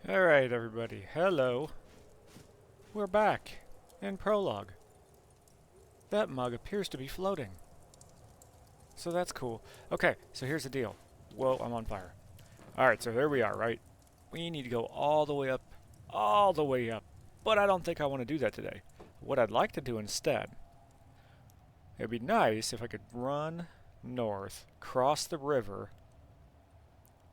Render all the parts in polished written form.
Alright, everybody. Hello. We're back in Prologue. That mug appears to be floating. So that's cool. Okay, so here's the deal. Whoa, I'm on fire. Alright, so here we are, right? We need to go all the way up. All the way up. But I don't think I want to do that today. What I'd like to do instead, it'd be nice if I could run north, cross the river,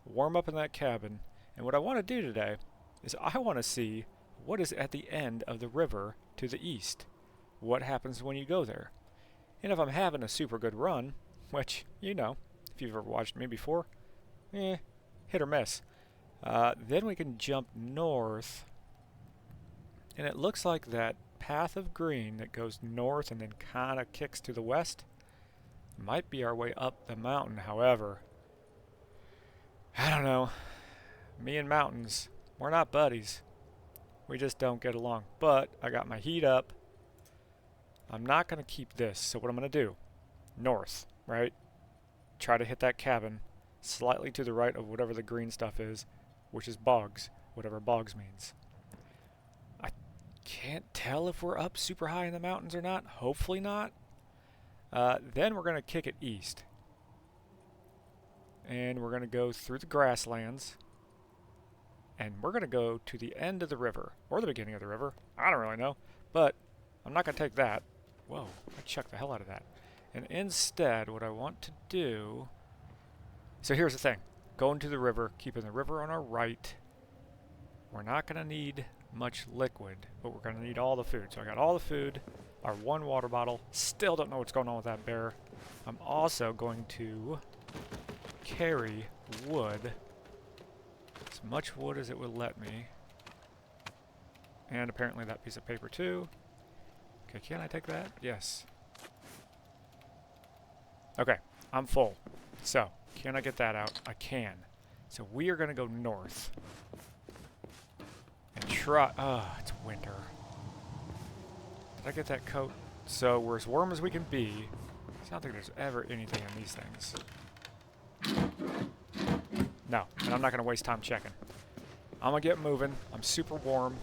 warm up in that cabin, and what I want to do today is I want to see what is at the end of the river to the east. What happens when you go there? And if I'm having a super good run, which, you know, if you've ever watched me before, hit or miss, then we can jump north, and it looks like that path of green that goes north and then kind of kicks to the west might be our way up the mountain. However, I don't know. Me and mountains, we're not buddies. We just don't get along. But I got my heat up. I'm not going to keep this. So what I'm going to do, north, right? Try to hit that cabin slightly to the right of whatever the green stuff is, which is bogs, whatever bogs means. I can't tell if we're up super high in the mountains or not. Hopefully not. Then we're going to kick it east. And we're going to go through the grasslands. And we're going to go to the end of the river, or the beginning of the river. I don't really know, but I'm not going to take that. Whoa, I chucked the hell out of that. And instead, what I want to do... So here's the thing. Going to the river, keeping the river on our right. We're not going to need much liquid, but we're going to need all the food. So I got all the food, our one water bottle. Still don't know what's going on with that bear. I'm also going to carry wood. As much wood as it would let me. And apparently that piece of paper too. Okay, can I take that? Yes. Okay, I'm full. So, can I get that out? I can. So we are going to go north. And try... it's winter. Did I get that coat? So we're as warm as we can be. I don't think there's ever anything in these things. No, and I'm not going to waste time checking. I'm going to get moving. I'm super warm.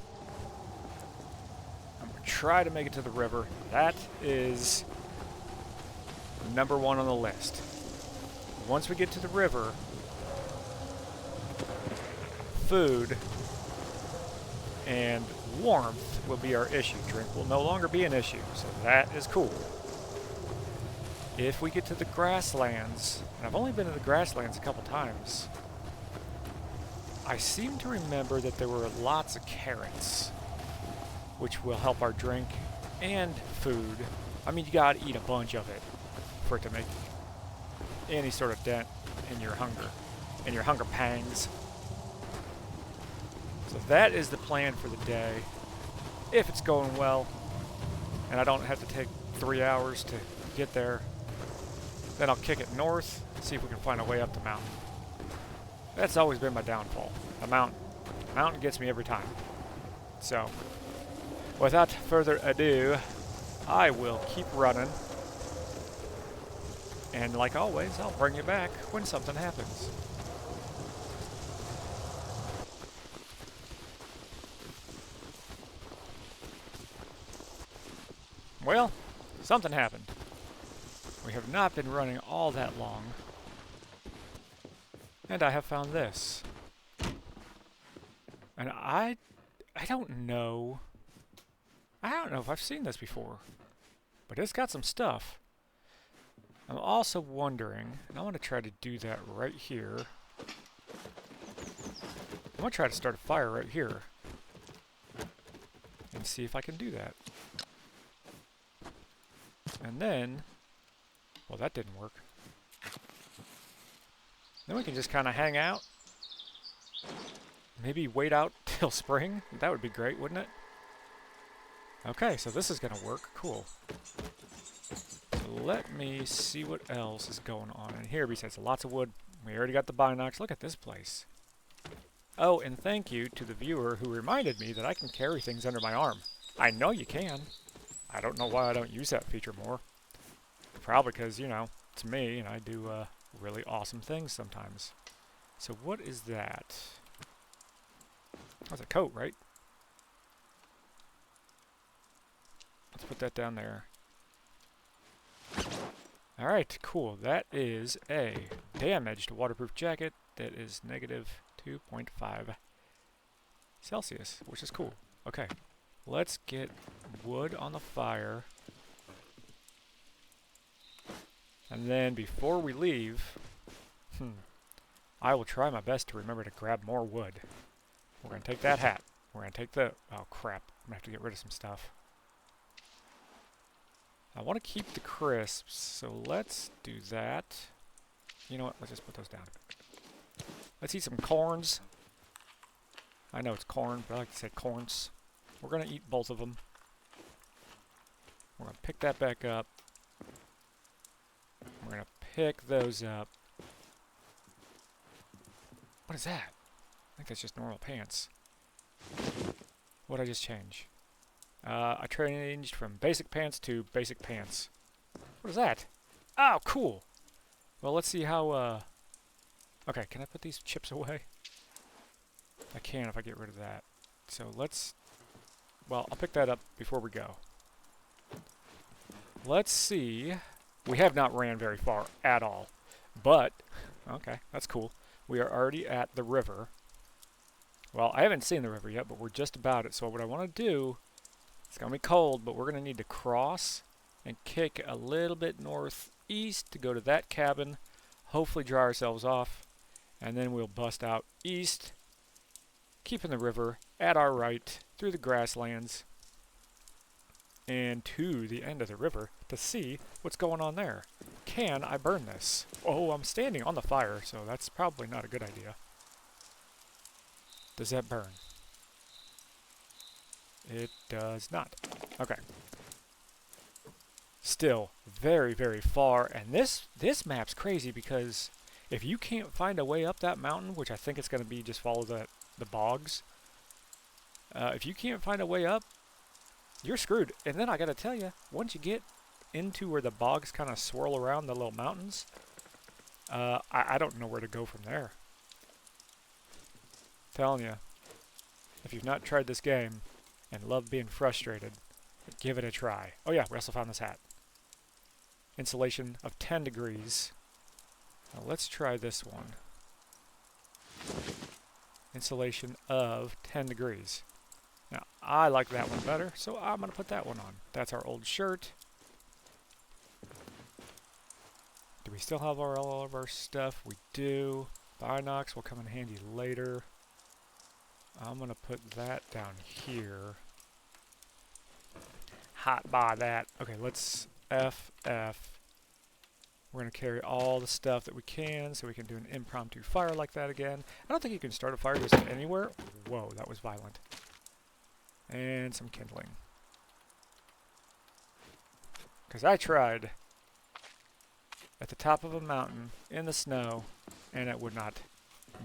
I'm going to try to make it to the river. That is number one on the list. Once we get to the river, food and warmth will be our issue. Drink will no longer be an issue, so that is cool. If we get to the grasslands, and I've only been to the grasslands a couple times, I seem to remember that there were lots of carrots, which will help our drink and food. I mean, you gotta eat a bunch of it for it to make any sort of dent in your hunger pangs. So that is the plan for the day. If it's going well, and I don't have to take 3 hours to get there, then I'll kick it north, see if we can find a way up the mountain. That's always been my downfall. The mountain. The mountain gets me every time. So, without further ado, I will keep running. And like always, I'll bring you back when something happens. Well, something happened. We have not been running all that long. And I have found this. And I don't know. I don't know if I've seen this before. But it's got some stuff. I'm also wondering, and I want to try to do that right here. I'm going to try to start a fire right here. And see if I can do that. And then, well, that didn't work. Then we can just kind of hang out. Maybe wait out till spring. That would be great, wouldn't it? Okay, so this is going to work. Cool. So let me see what else is going on in here besides lots of wood. We already got the binocs. Look at this place. Oh, and thank you to the viewer who reminded me that I can carry things under my arm. I know you can. I don't know why I don't use that feature more. Probably because, you know, it's me and I do really awesome things sometimes. So what is that? That's a coat, right? Let's put that down there. Alright, cool. That is a damaged waterproof jacket that is negative 2.5 Celsius, which is cool. Okay, let's get wood on the fire. And then before we leave, I will try my best to remember to grab more wood. We're going to take that hat. We're going to take the... Oh, crap. I'm going to have to get rid of some stuff. I want to keep the crisps, so let's do that. You know what? Let's just put those down. Let's eat some corns. I know it's corn, but I like to say corns. We're going to eat both of them. We're going to pick that back up. We're going to pick those up. What is that? I think that's just normal pants. What did I just change? I changed from basic pants to basic pants. What is that? Oh, cool! Well, let's see how, Okay, can I put these chips away? I can if I get rid of that. So let's... Well, I'll pick that up before we go. Let's see... We have not ran very far at all. But... Okay, that's cool. We are already at the river. Well, I haven't seen the river yet, but we're just about it. So what I want to do... It's going to be cold, but we're going to need to cross and kick a little bit northeast to go to that cabin. Hopefully dry ourselves off. And then we'll bust out east, keeping the river at our right through the grasslands and to the end of the river to see what's going on there. Can I burn this? Oh, I'm standing on the fire, so that's probably not a good idea. Does that burn? It does not. Okay. Still very, very far, and this map's crazy because if you can't find a way up that mountain, which I think it's going to be just follow the bogs, if you can't find a way up, you're screwed. And then I got to tell you, once you get into where the bogs kind of swirl around the little mountains, I don't know where to go from there. Telling you, if you've not tried this game and love being frustrated, give it a try. Oh yeah, we also found this hat. Insulation of 10 degrees. Now let's try this one. Insulation of 10 degrees. Now, I like that one better, so I'm going to put that one on. That's our old shirt. Do we still have all of our stuff? We do. Binocs will come in handy later. I'm going to put that down here. Hot by that. Okay, let's FF. We're going to carry all the stuff that we can so we can do an impromptu fire like that again. I don't think you can start a fire just anywhere. Whoa, that was violent. And some kindling. Because I tried at the top of a mountain in the snow and it would not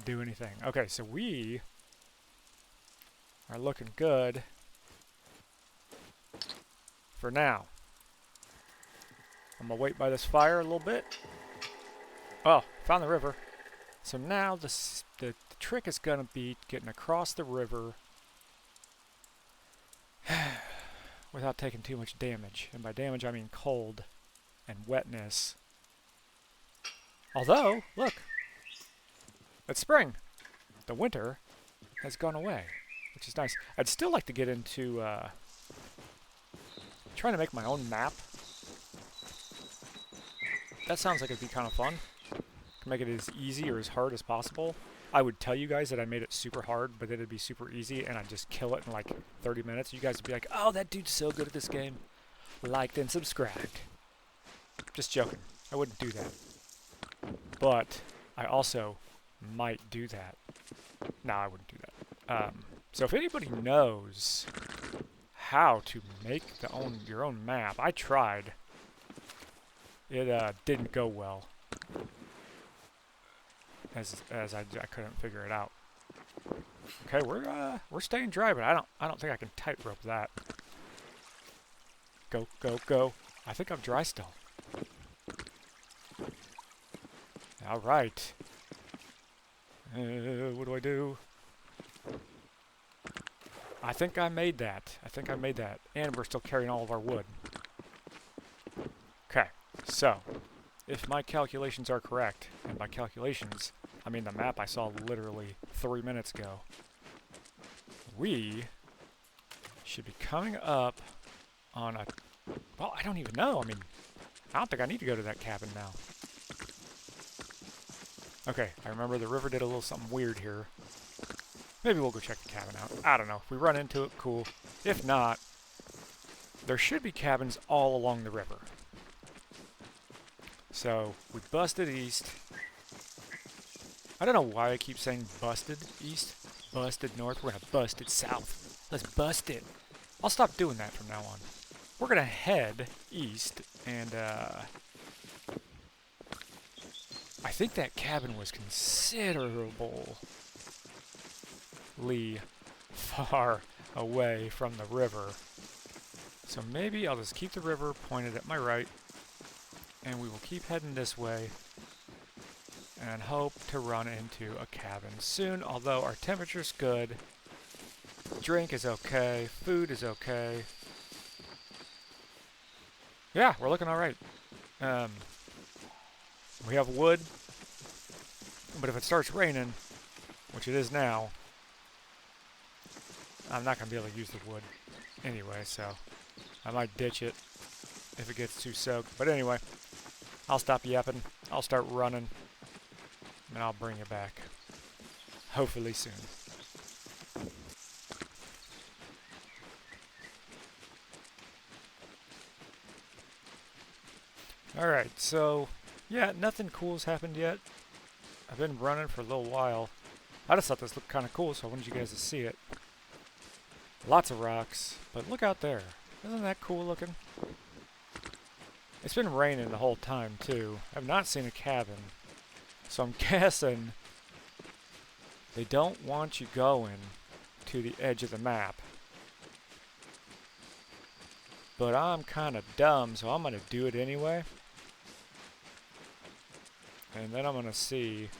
do anything. Okay, so we are looking good for now. I'm going to wait by this fire a little bit. Oh, found the river. So now the trick is going to be getting across the river without taking too much damage. And by damage, I mean cold and wetness. Although, look, it's spring. The winter has gone away, which is nice. I'd still like to get into trying to make my own map. That sounds like it'd be kind of fun. Make it as easy or as hard as possible. I would tell you guys that I made it super hard, but it'd be super easy, and I'd just kill it in like 30 minutes. You guys would be like, oh, that dude's so good at this game. Liked and subscribed. Just joking. I wouldn't do that. But I also might do that. No, I wouldn't do that. So if anybody knows how to make your own map, I tried. It didn't go well. As I couldn't figure it out. Okay, we're staying dry, but I don't think I can tightrope that. Go, go, go. I think I'm dry still. All right. What do I do? I think I made that. I think I made that. And we're still carrying all of our wood. Okay, so if my calculations are correct, and by calculations, I mean the map I saw literally 3 minutes ago, we should be coming up on a... Well, I don't even know. I mean, I don't think I need to go to that cabin now. Okay, I remember the river did a little something weird here. Maybe we'll go check the cabin out. I don't know. If we run into it, cool. If not, there should be cabins all along the river. So, we busted east. I don't know why I keep saying busted east, busted north. We're gonna bust it south. Let's bust it. I'll stop doing that from now on. We're gonna head east, and I think that cabin was considerably far away from the river. So maybe I'll just keep the river pointed at my right, and we will keep heading this way and hope to run into a cabin soon, although our temperature's good, drink is okay, food is okay. Yeah, we're looking alright. We have wood, but if it starts raining, which it is now, I'm not going to be able to use the wood anyway, so I might ditch it if it gets too soaked. But anyway, I'll stop yapping, I'll start running, and I'll bring you back. Hopefully soon. Alright, so, yeah, nothing cool's happened yet. I've been running for a little while. I just thought this looked kind of cool, so I wanted you guys to see it. Lots of rocks, but look out there. Isn't that cool looking? It's been raining the whole time, too. I've not seen a cabin. So I'm guessing they don't want you going to the edge of the map. But I'm kind of dumb, so I'm going to do it anyway. And then I'm going to see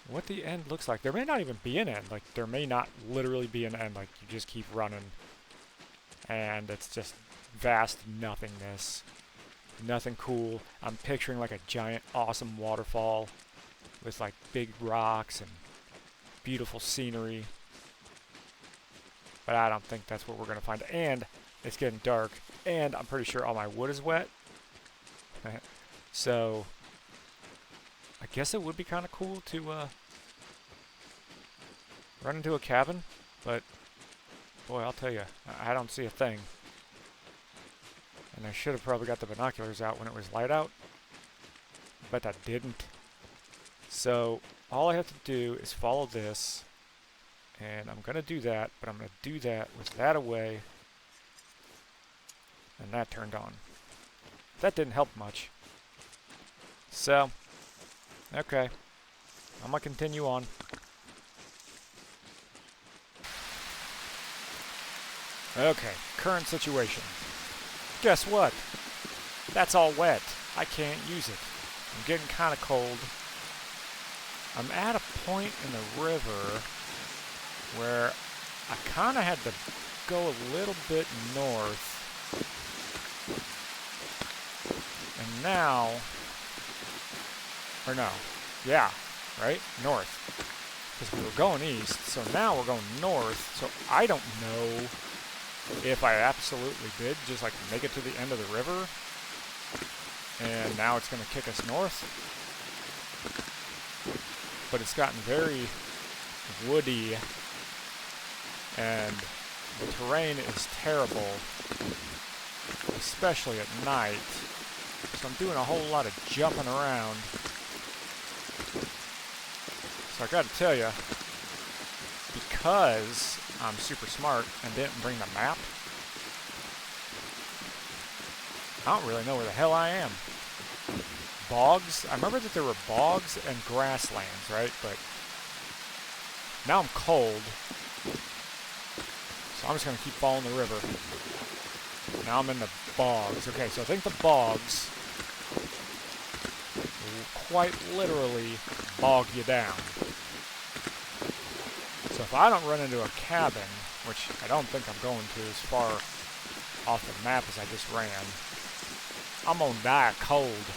what the end looks like. There may not even be an end. Like, there may not literally be an end. Like, you just keep running. And it's just vast nothingness. Nothing cool. I'm picturing like a giant, awesome waterfall with like big rocks and beautiful scenery. But I don't think that's what we're going to find. And it's getting dark. And I'm pretty sure all my wood is wet. So, I guess it would be kind of cool to run into a cabin. But, boy, I'll tell you, I don't see a thing. And I should have probably got the binoculars out when it was light out. But I didn't. So, all I have to do is follow this. And I'm going to do that, but I'm going to do that with that away. And that turned on. That didn't help much. So, okay. I'm going to continue on. Okay, current situation. Guess what? That's all wet. I can't use it. I'm getting kind of cold. I'm at a point in the river where I kind of had to go a little bit north. And now, or no, yeah, right? North. Because we were going east, so now we're going north. So I don't know if I absolutely did just like make it to the end of the river. And now it's going to kick us north. But it's gotten very woody. And the terrain is terrible, especially at night. So I'm doing a whole lot of jumping around. So I gotta tell you, because I'm super smart and didn't bring the map, I don't really know where the hell I am. Bogs? I remember that there were bogs and grasslands, right? But now I'm cold. So I'm just going to keep following the river. Now I'm in the bogs. Okay, so I think the bogs will quite literally bog you down. So if I don't run into a cabin, which I don't think I'm going to as far off the map as I just ran, I'm gonna die of cold,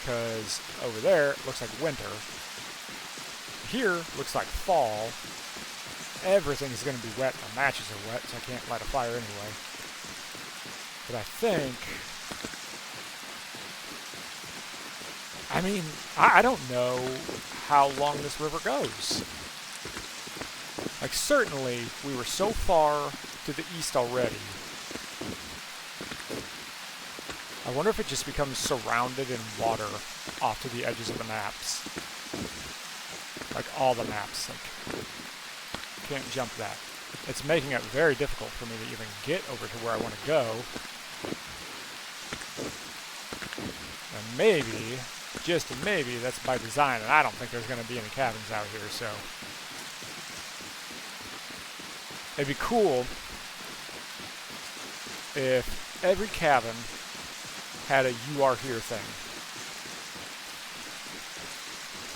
because over there it looks like winter. Here looks like fall. Everything's gonna be wet. The matches are wet, so I can't light a fire anyway. But I think, I mean, I don't know how long this river goes. Like, certainly, we were so far to the east already. I wonder if it just becomes surrounded in water off to the edges of the maps. Like, all the maps. Like, can't jump that. It's making it very difficult for me to even get over to where I want to go. And maybe, just maybe, that's by design, and I don't think there's going to be any cabins out here, so... It'd be cool if every cabin had a "you are here" thing.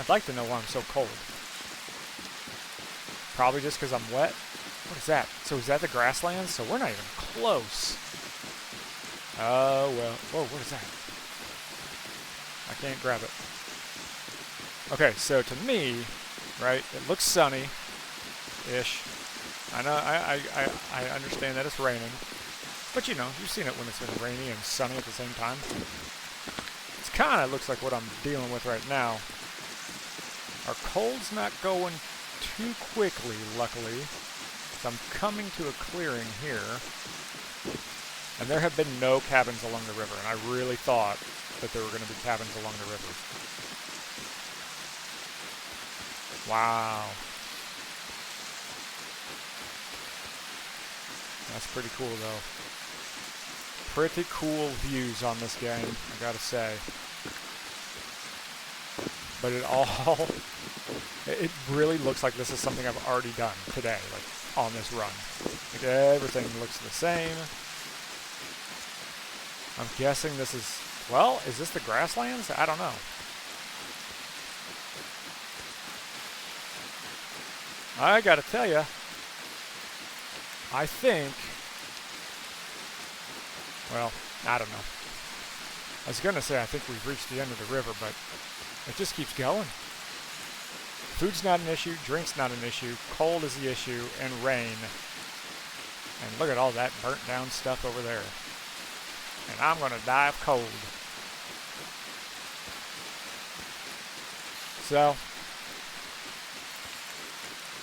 I'd like to know why I'm so cold. Probably just because I'm wet. What is that? So is that the grasslands? So we're not even close. Oh, well. Whoa, what is that? I can't grab it. Okay, so to me, right, it looks sunny-ish. I know, I understand that it's raining. But, you know, you've seen it when it's been rainy and sunny at the same time. It kind of looks like what I'm dealing with right now. Our cold's not going too quickly, luckily. So I'm coming to a clearing here. And there have been no cabins along the river. And I really thought that there were going to be cabins along the river. Wow. That's pretty cool, though. Pretty cool views on this game, I gotta say. But it really looks like this is something I've already done today, like, on this run. Like, everything looks the same. I'm guessing this is, well, is this the grasslands? I don't know. I gotta tell you, I think, well, I don't know. I was going to say I think we've reached the end of the river, but it just keeps going. Food's not an issue, drink's not an issue, cold is the issue, and rain. And look at all that burnt down stuff over there. And I'm going to die of cold. So,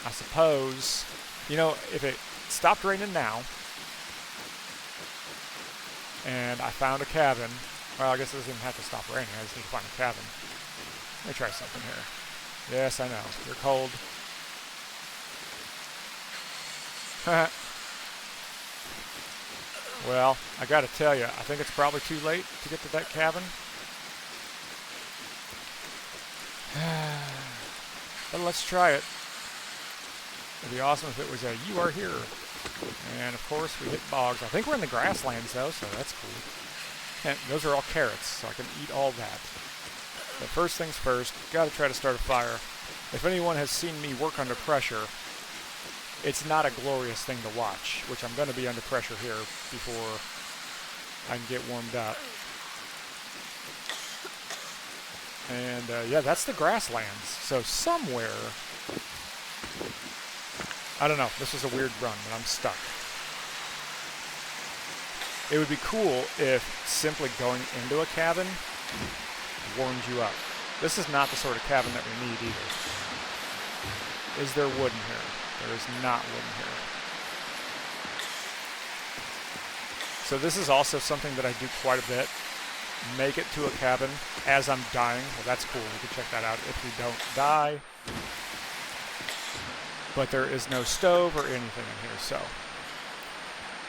I suppose, you know, if it stopped raining now, and I found a cabin. Well, I guess it doesn't even have to stop raining. I just need to find a cabin. Let me try something here. Yes, I know. You're cold. Well, I gotta tell you, I think it's probably too late to get to that cabin. But let's try it. It'd be awesome if it was a "you are here." And of course we hit bogs. I think we're in the grasslands though, so that's cool. And those are all carrots, so I can eat all that. But first things first, gotta try to start a fire. If anyone has seen me work under pressure, it's not a glorious thing to watch, which I'm gonna be under pressure here before I can get warmed up. And yeah, that's the grasslands. So somewhere, I don't know, this is a weird run, but I'm stuck. It would be cool if simply going into a cabin warmed you up. This is not the sort of cabin that we need either. Is there wood in here? There is not wood in here. So this is also something that I do quite a bit. Make it to a cabin as I'm dying. Well, that's cool. We can check that out if we don't die. But there is no stove or anything in here, so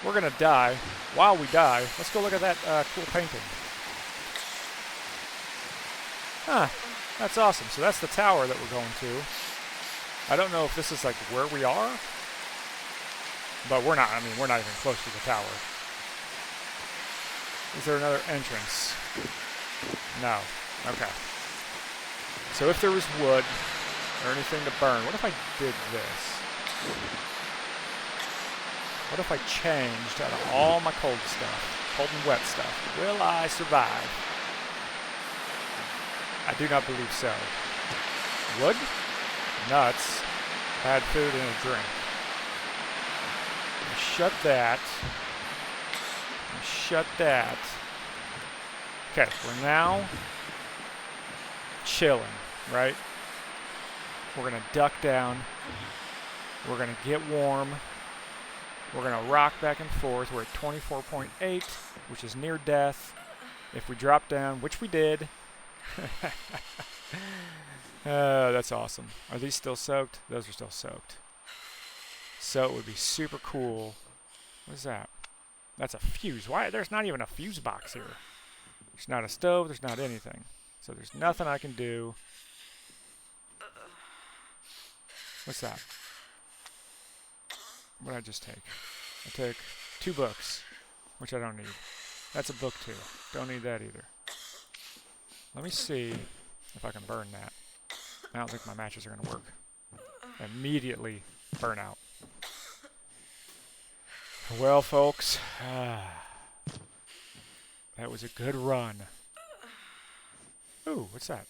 we're going to die. While we die, let's go look at that cool painting. Huh, that's awesome. So that's the tower that we're going to. I don't know if this is like where we are, but we're not, I mean, we're not even close to the tower. Is there another entrance? No. Okay. So if there was wood or anything to burn, what if I did this? What if I changed out of all my cold stuff, cold and wet stuff? Will I survive? I do not believe so. Wood, nuts, bad food, and a drink. Shut that. Shut that. Okay, we're now chilling, right? We're gonna duck down. We're gonna get warm. We're gonna rock back and forth. We're at 24.8, which is near death. If we drop down, which we did. That's awesome. Are these still soaked? Those are still soaked. So it would be super cool. What is that? That's a fuse. Why? There's not even a fuse box here. There's not a stove. There's not anything. So there's nothing I can do. What's that? What did I just take? I took 2 books, which I don't need. That's a book too. Don't need that either. Let me see if I can burn that. I don't think my matches are going to work. Immediately burn out. Well, folks, that was a good run. Ooh, what's that?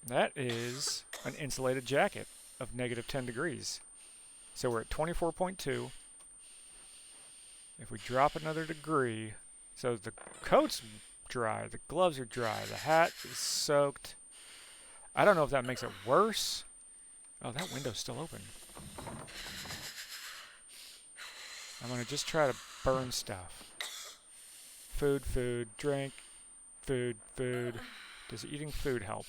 That is an insulated jacket of -10 degrees. So we're at 24.2. If we drop another degree, so the coat's dry, the gloves are dry, the hat is soaked. I don't know if that makes it worse. Oh, that window's still open. I'm going to just try to burn stuff. Food, food, drink, food, food. Does eating food help?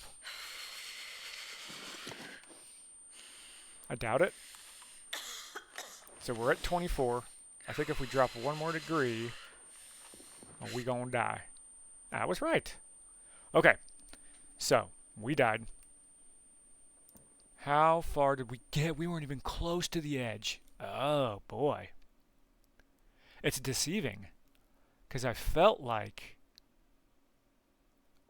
I doubt it. So we're at 24. I think if we drop 1 more degree, we gonna die. I was right. Okay. So, we died. How far did we get? We weren't even close to the edge. Oh, boy. It's deceiving. Because I felt like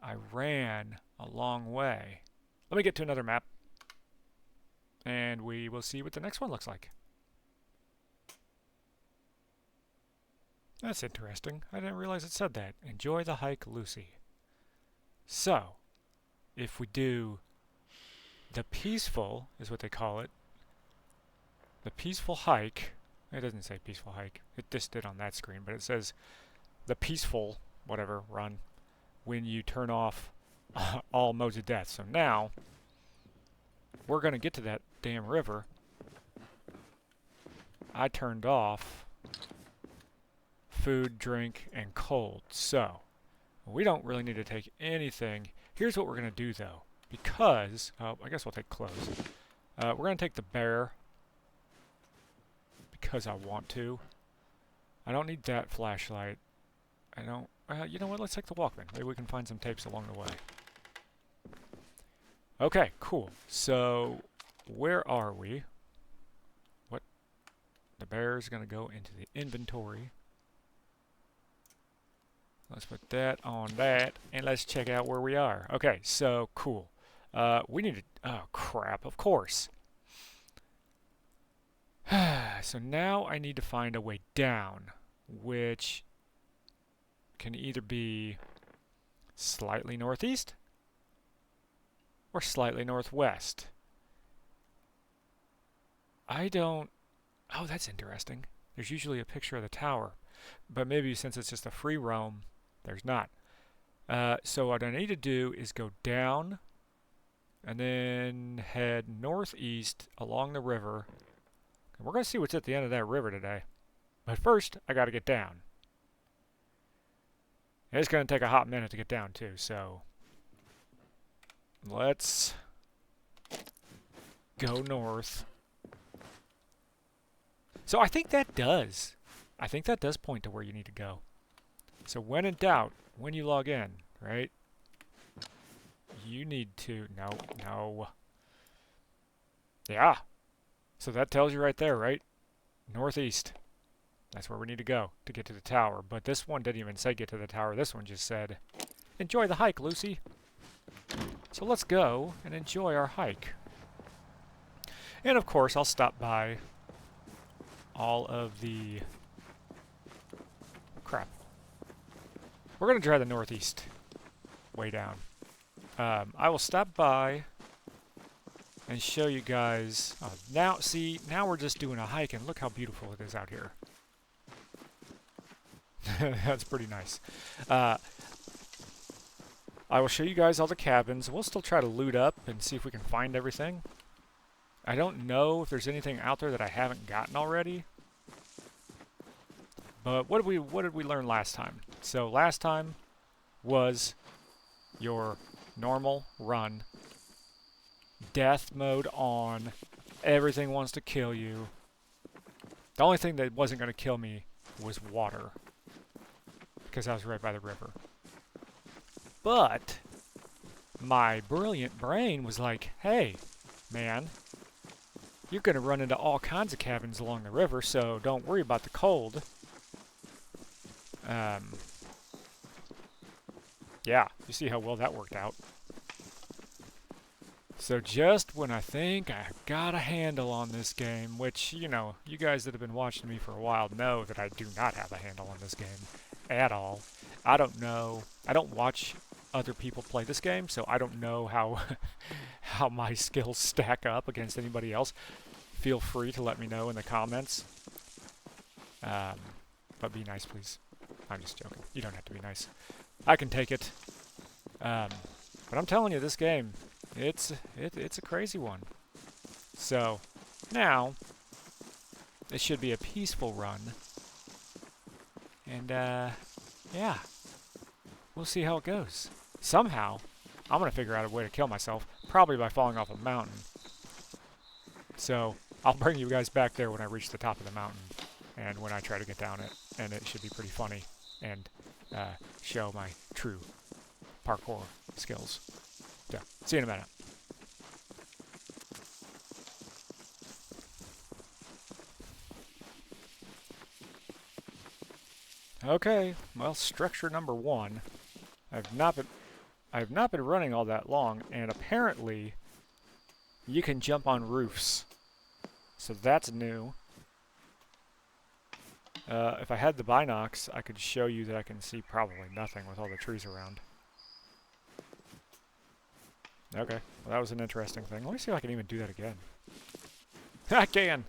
I ran a long way. Let me get to another map. And we will see what the next one looks like. That's interesting. I didn't realize it said that. Enjoy the hike, Lucy. So, if we do the peaceful, is what they call it. The peaceful hike. It doesn't say peaceful hike. It just did on that screen, but it says the peaceful, whatever, run, when you turn off all modes of death. So now, we're going to get to that damn river. I turned off food, drink, and cold. So, we don't really need to take anything. Here's what we're going to do, though. Because, I guess we'll take clothes. We're going to take the bear. Because I want to. I don't need that flashlight. I don't... you know what? Let's take the Walkman. Maybe we can find some tapes along the way. Okay, cool. So, where are we? What? The bear is going to go into the inventory. Let's put that on that, and let's check out where we are. Okay, so, cool. We need to... Oh, crap, of course. So now I need to find a way down, which can either be slightly northeast or slightly northwest. I don't... Oh, that's interesting. There's usually a picture of the tower, but maybe since it's just a free roam, there's not. So what I need to do is go down and then head northeast along the river. And we're going to see what's at the end of that river today. But first, I got to get down. And it's going to take a hot minute to get down too, so let's go north. So I think that does. I think that does point to where you need to go. So when in doubt, when you log in, right? You need to... No. Yeah. So that tells you right there, right? Northeast. That's where we need to go to get to the tower. But this one didn't even say get to the tower. This one just said, enjoy the hike, Lucy. So let's go and enjoy our hike. And of course, I'll stop by all of the... Crap. We're going to try the northeast. Way down. I will stop by and show you guys... Oh, now, see, now we're just doing a hike, and look how beautiful it is out here. That's pretty nice. I will show you guys all the cabins. We'll still try to loot up and see if we can find everything. I don't know if there's anything out there that I haven't gotten already. But what did we learn last time? So last time was your normal run. Death mode on. Everything wants to kill you. The only thing that wasn't going to kill me was water. Because I was right by the river. But my brilliant brain was like, hey, man, you're going to run into all kinds of cabins along the river, so don't worry about the cold. Yeah, you see how well that worked out. So just when I think I've got a handle on this game, which, you know, you guys that have been watching me for a while know that I do not have a handle on this game at all. I don't know. I don't watch other people play this game, so I don't know how how my skills stack up against anybody else. Feel free to let me know in the comments. But be nice, please. I'm just joking. You don't have to be nice. I can take it. But I'm telling you, this game, it's a crazy one. So now it should be a peaceful run. And yeah, we'll see how it goes. Somehow, I'm going to figure out a way to kill myself, probably by falling off a mountain. So I'll bring you guys back there when I reach the top of the mountain and when I try to get down it. And it should be pretty funny and show my true parkour skills. So, see you in a minute. Okay, well, structure number 1. I've not been running all that long, and apparently you can jump on roofs. So that's new. If I had the binocs, I could show you that I can see probably nothing with all the trees around. Okay, well, that was an interesting thing. Let me see if I can even do that again. I can!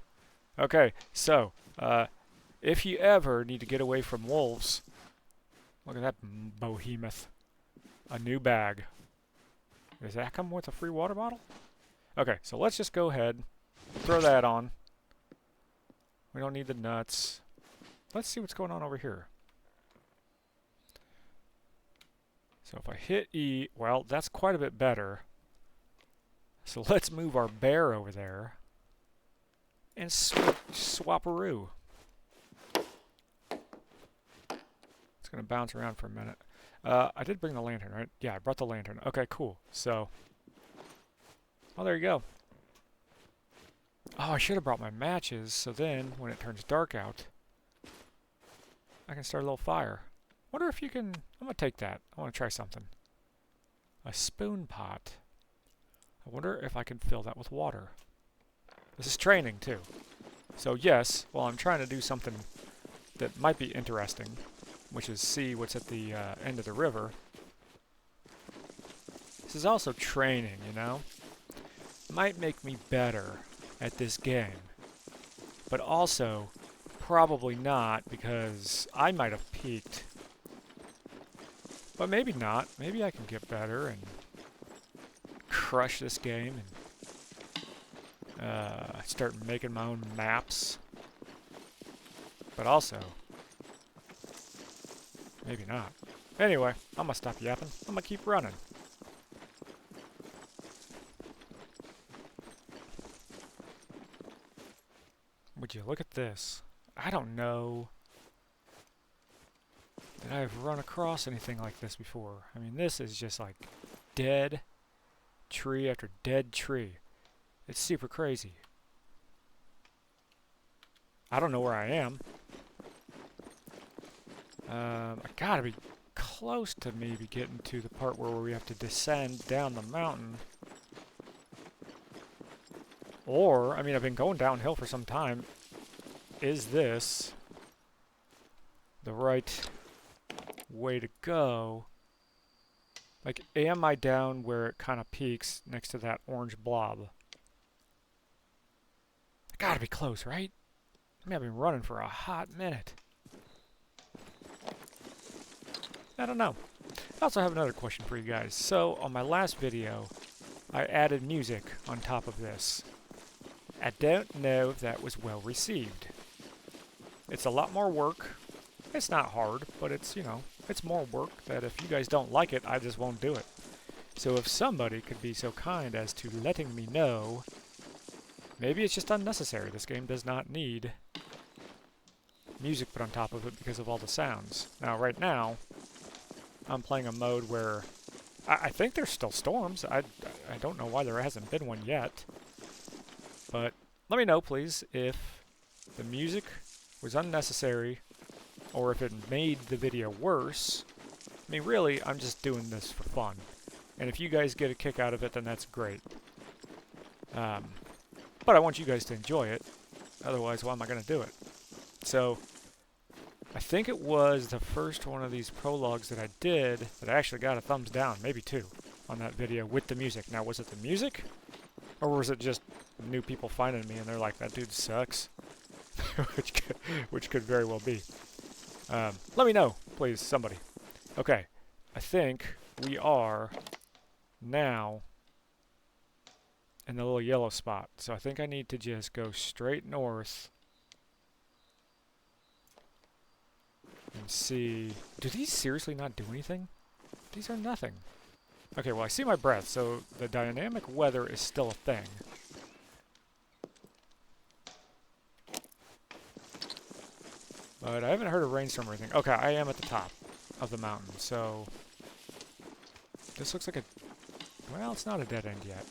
Okay, so, if you ever need to get away from wolves, look at that behemoth. A new bag. Does that come with a free water bottle? Okay, so let's just go ahead, throw that on. We don't need the nuts. Let's see what's going on over here. So if I hit E, well, that's quite a bit better. So let's move our bear over there and swap-a-roo. It's going to bounce around for a minute. I did bring the lantern, right? Yeah, I brought the lantern. Okay, cool. So, well, there you go. Oh, I should have brought my matches, so then, when it turns dark out, I can start a little fire. Wonder if you can... I'm going to take that. I want to try something. A spoon pot. I wonder if I can fill that with water. This is training, too. So, yes, while I'm trying to do something that might be interesting, which is see what's at the end of the river, this is also training, you know? Might make me better at this game. But also, probably not, because I might have peaked. But maybe not. Maybe I can get better and crush this game and start making my own maps. But also, maybe not. Anyway, I'm gonna stop yapping. I'm gonna keep running. Would you look at this? I don't know that I've run across anything like this before. I mean, this is just like dead tree after dead tree. It's super crazy. I don't know where I am. I gotta be close to maybe getting to the part where we have to descend down the mountain. Or, I mean, I've been going downhill for some time. Is this the right way to go? Like, am I down where it kind of peaks next to that orange blob? I gotta be close, right? I mean, I've been running for a hot minute. I don't know. I also have another question for you guys. So, on my last video, I added music on top of this. I don't know if that was well received. It's a lot more work. It's not hard, but it's, you know, it's more work that if you guys don't like it, I just won't do it. So if somebody could be so kind as to letting me know, maybe it's just unnecessary. This game does not need music put on top of it because of all the sounds. Now, right now, I'm playing a mode where I think there's still storms. I don't know why there hasn't been one yet. But let me know, please, if the music was unnecessary or if it made the video worse. I mean, really, I'm just doing this for fun. And if you guys get a kick out of it, then that's great. But I want you guys to enjoy it. Otherwise, why am I going to do it? So, I think it was the first one of these prologues that I did that I actually got a thumbs down, maybe 2, on that video with the music. Now, was it the music? Or was it just new people finding me and they're like, that dude sucks? which could very well be. Let me know, please, somebody. Okay, I think we are now in the little yellow spot. So I think I need to just go straight north and see. Do these seriously not do anything? These are nothing. Okay, well, I see my breath, so the dynamic weather is still a thing. But I haven't heard a rainstorm or anything. Okay, I am at the top of the mountain, so this looks like a... Well, it's not a dead end yet.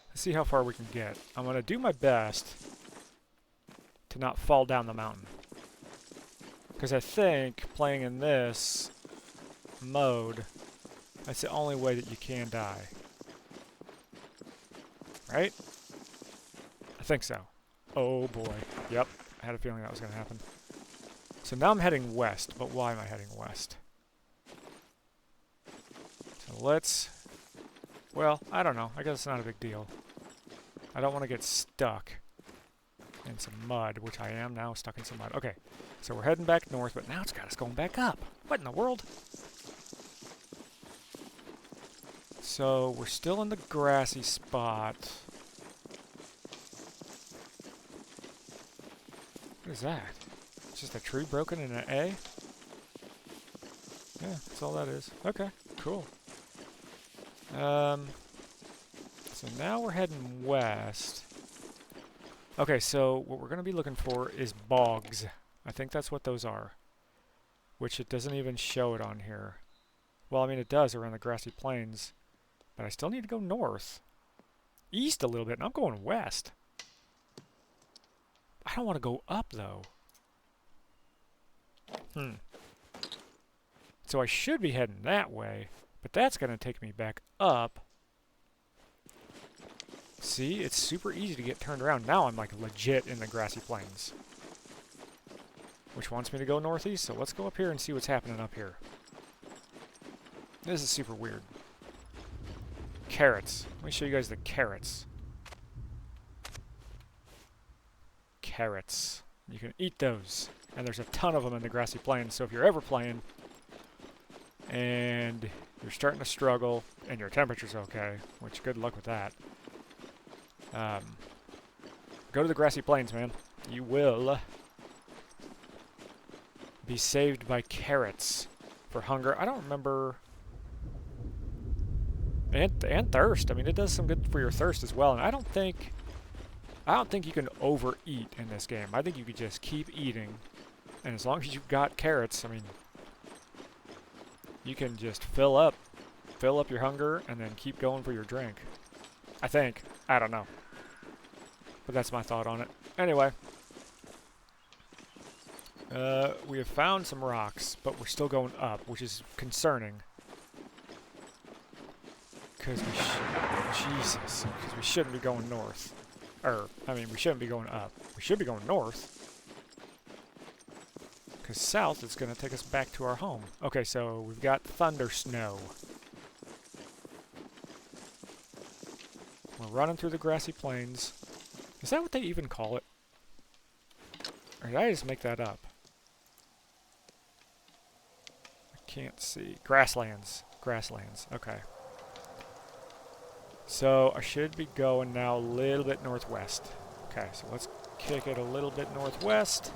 Let's see how far we can get. I'm going to do my best to not fall down the mountain. Because I think playing in this mode, that's the only way that you can die. Right? I think so. Oh boy. Yep. I had a feeling that was going to happen. So now I'm heading west, but why am I heading west? So let's... Well, I don't know. I guess it's not a big deal. I don't want to get stuck in some mud, which I am now, stuck in some mud. Okay, so we're heading back north, but now it's got us going back up. What in the world? So we're still in the grassy spot. What is that? It's just a tree broken in an A? Yeah, that's all that is. Okay, cool. So now we're heading west. Okay, so what we're going to be looking for is bogs. I think that's what those are. Which it doesn't even show it on here. Well, I mean, it does around the grassy plains. But I still need to go north. East a little bit, and I'm going west. I don't want to go up, though. So I should be heading that way, but that's going to take me back up. See, it's super easy to get turned around. Now I'm like legit in the grassy plains. Which wants me to go northeast, so let's go up here and see what's happening up here. This is super weird. Carrots. Let me show you guys the carrots. Carrots. You can eat those. And there's a ton of them in the grassy plains, so if you're ever playing and you're starting to struggle and your temperature's okay, which good luck with that, go to the grassy plains, man. You will be saved by carrots for hunger. I don't remember... And thirst. I mean, it does some good for your thirst as well. And I don't think you can overeat in this game. I think you could just keep eating. And as long as you've got carrots, I mean, you can just fill up your hunger and then keep going for your drink. I think. I don't know. But that's my thought on it. Anyway. We have found some rocks, but we're still going up, which is concerning. Because we Jesus, because we shouldn't be going north. I mean, we shouldn't be going up. We should be going north. Because south is going to take us back to our home. Okay, so we've got thunder snow. We're running through the grassy plains. Is that what they even call it? Or did I just make that up? I can't see. Grasslands. Grasslands. Okay. So I should be going now a little bit northwest. Okay, so let's kick it a little bit northwest.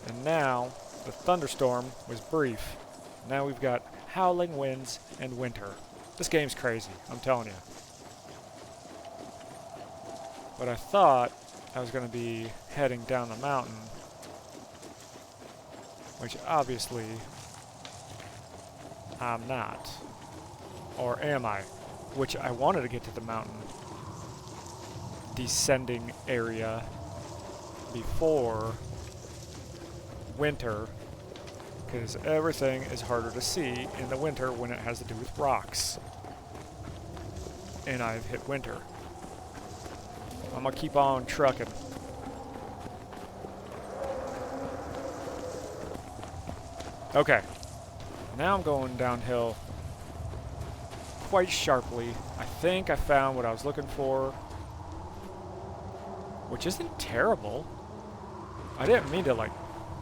And now, the thunderstorm was brief. Now we've got howling winds and winter. This game's crazy, I'm telling you. But I thought I was going to be heading down the mountain, which obviously I'm not. Or am I? Which I wanted to get to the mountain descending area before winter, because everything is harder to see in the winter when it has to do with rocks. And I've hit winter. I'm gonna keep on trucking. Okay. Now I'm going downhill quite sharply. I think I found what I was looking for, which isn't terrible. I didn't mean to like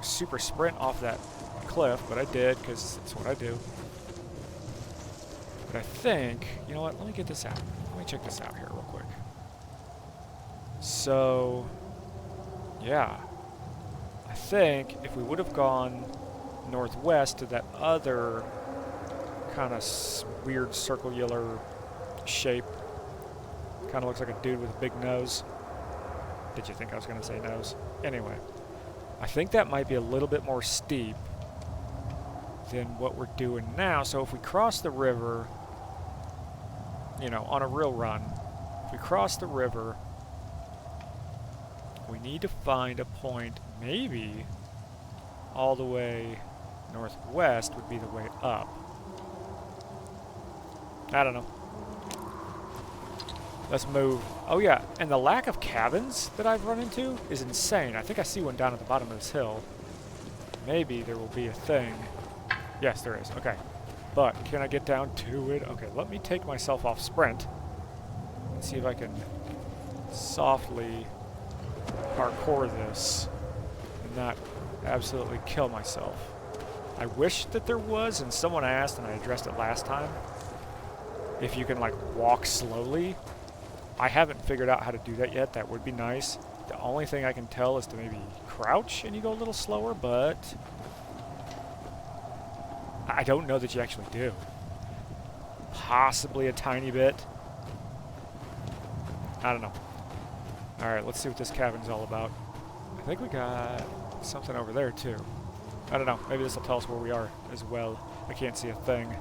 super sprint off that cliff, but I did because it's what I do. But I think, you know what, let me get this out. Let me check this out here real quick. So, yeah. I think if we would have gone northwest to that other kind of weird circular shape, kind of looks like a dude with a big nose. Did you think I was going to say nose? Anyway. I think that might be a little bit more steep than what we're doing now. So if we cross the river, you know, on a real run, if we cross the river, we need to find a point, maybe all the way northwest would be the way up. I don't know. Let's move. Oh yeah, and the lack of cabins that I've run into is insane. I think I see one down at the bottom of this hill. Maybe there will be a thing. Yes, there is. Okay. But can I get down to it? Okay, let me take myself off sprint and see if I can softly parkour this and not absolutely kill myself. I wish that there was, and someone asked, and I addressed it last time, if you can like walk slowly. I haven't figured out how to do that yet. That would be nice. The only thing I can tell is to maybe crouch and you go a little slower, but I don't know that you actually do. Possibly a tiny bit. I don't know. Alright, let's see what this cabin's all about. I think we got something over there too. I don't know. Maybe this will tell us where we are as well. I can't see a thing.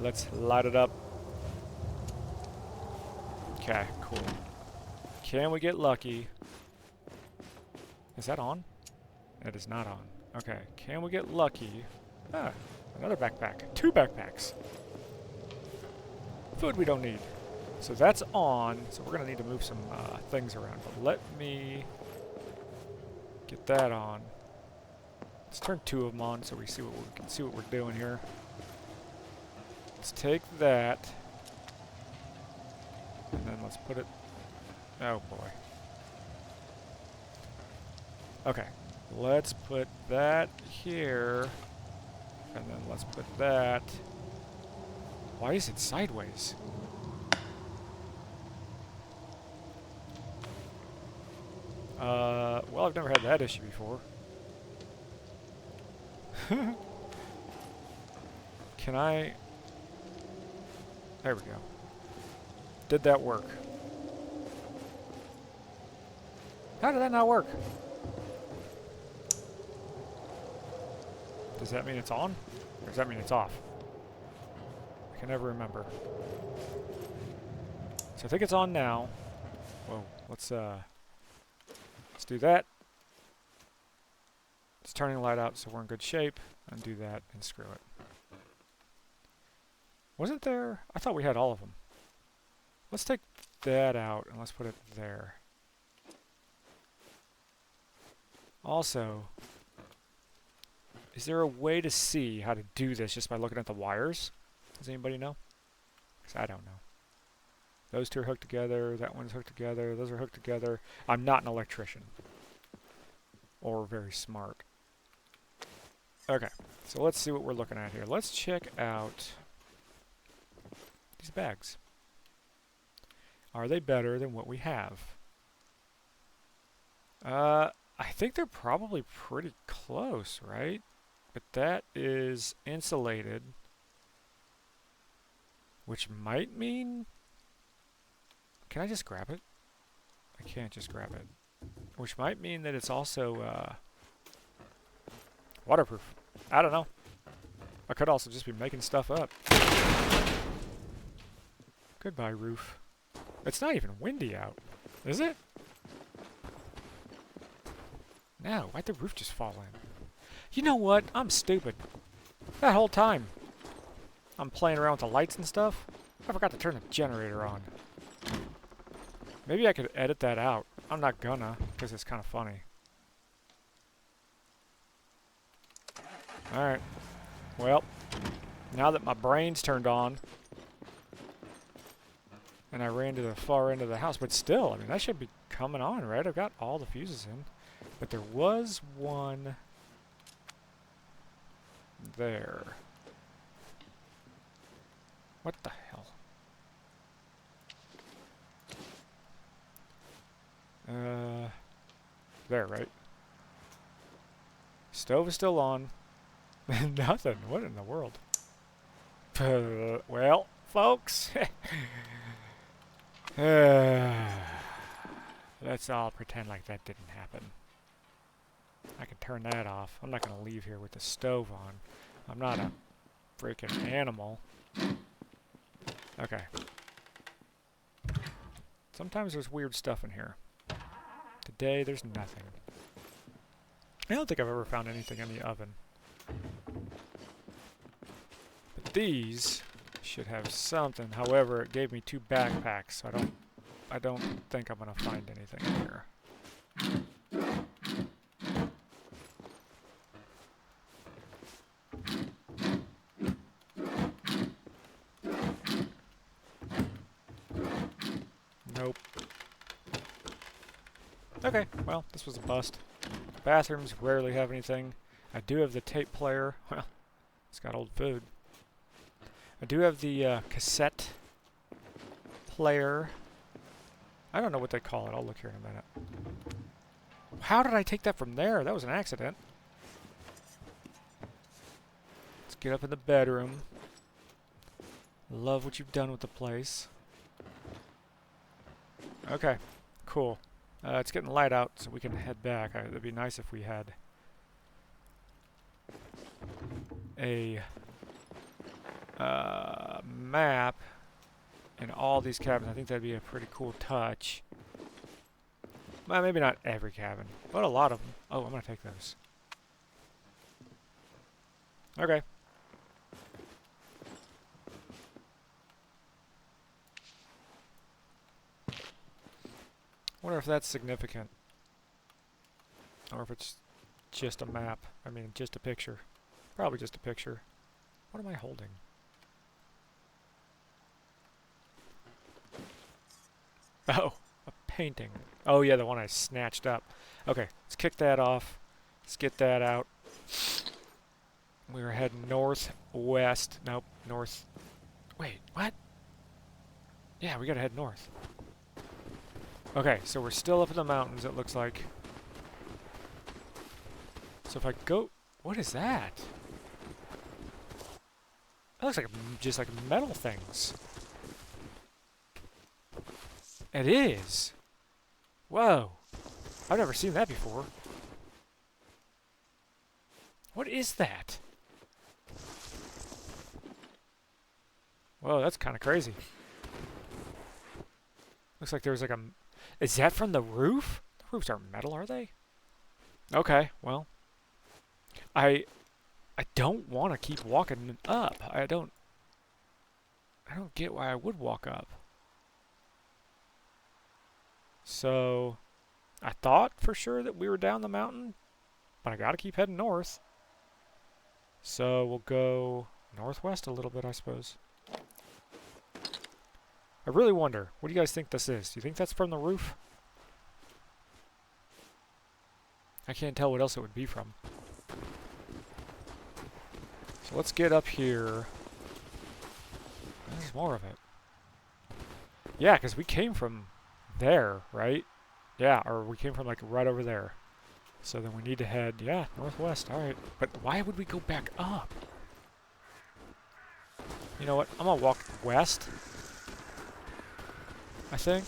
Let's light it up. Okay, cool. Can we get lucky? Is that on? It is not on. Okay, can we get lucky? Ah, another backpack. 2 backpacks. Food we don't need. So that's on, so we're going to need to move some things around. But let me get that on. Let's turn 2 of them on so we can see what we're doing here. Let's take that, and then let's put it, oh boy. Okay, let's put that here, and then let's put that, why is it sideways? Well, I've never had that issue before. Can I... There we go. Did that work? How did that not work? Does that mean it's on? Or does that mean it's off? I can never remember. So I think it's on now. Whoa, let's do that. It's turning the light out so we're in good shape. Undo that and screw it. Wasn't there? I thought we had all of them. Let's take that out and let's put it there. Also, is there a way to see how to do this just by looking at the wires? Does anybody know? Because I don't know. Those two are hooked together, that one's hooked together, those are hooked together. I'm not an electrician. Or very smart. Okay, so let's see what we're looking at here. Let's check out these bags. Are they better than what we have? I think they're probably pretty close, right? But that is insulated, which might mean... Can I just grab it? I can't just grab it. Which might mean that it's also waterproof. I don't know. I could also just be making stuff up. Goodbye, roof. It's not even windy out, is it? No, why'd the roof just fall in? You know what? I'm stupid. That whole time I'm playing around with the lights and stuff, I forgot to turn the generator on. Maybe I could edit that out. I'm not gonna, because it's kind of funny. Alright. Well, now that my brain's turned on, and I ran to the far end of the house, but still, I mean, that should be coming on, right? I've got all the fuses in. But there was one there. What the hell? There, right? Stove is still on. Nothing. What in the world? Well, folks. Let's all pretend like that didn't happen. I can turn that off. I'm not going to leave here with the stove on. I'm not a freaking animal. Okay. Sometimes there's weird stuff in here. Today, there's nothing. I don't think I've ever found anything in the oven. But these should have something. However, it gave me 2 backpacks, so I don't think I'm going to find anything in here. Nope. Okay, well, this was a bust. Bathrooms rarely have anything. I do have the tape player. Well, it's got old food. I do have the cassette player. I don't know what they call it. I'll look here in a minute. How did I take that from there? That was an accident. Let's get up in the bedroom. Love what you've done with the place. Okay, cool. It's getting light out, so we can head back. It'd be nice if we had a map in all these cabins. I think that'd be a pretty cool touch. Well, maybe not every cabin, but a lot of them. Oh, I'm going to take those. Okay. Wonder if that's significant. Or if it's just a map. I mean, just a picture. Probably just a picture. What am I holding? Oh, a painting. Oh yeah, the one I snatched up. Okay, let's kick that off. Let's get that out. We were heading northwest. Nope, north. Wait, what? Yeah, we gotta head north. Okay, so we're still up in the mountains, it looks like. So if I go... What is that? That looks like just like metal things. It is. Whoa. I've never seen that before. What is that? Whoa, that's kind of crazy. Looks like there was like a... Is that from the roof? The roofs aren't metal, are they? Okay, well. I don't want to keep walking up. I don't... don't get why I would walk up. So, I thought for sure that we were down the mountain, but I gotta keep heading north. So, we'll go northwest a little bit, I suppose. I really wonder, what do you guys think this is? Do you think that's from the roof? I can't tell what else it would be from. So let's get up here. There's more of it. Yeah, because we came from there, right? Yeah, or we came from like right over there. So then we need to head, yeah, northwest. All right. But why would we go back up? You know what? I'm going to walk west, I think.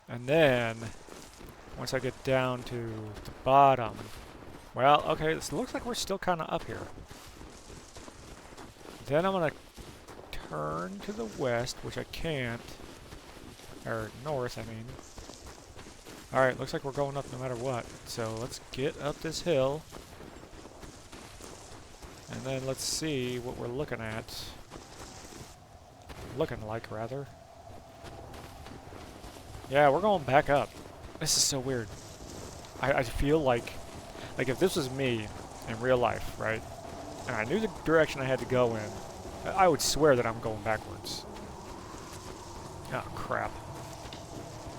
And then, once I get down to the bottom, well, okay, this looks like we're still kind of up here. Then I'm going to turn to the west, which I can't. Or north, I mean. Alright, looks like we're going up no matter what. So let's get up this hill. And then let's see what we're looking at. Looking like, rather. Yeah, we're going back up. This is so weird. I feel like if this was me in real life, right? And I knew the direction I had to go in, I would swear that I'm going backwards. Oh, crap.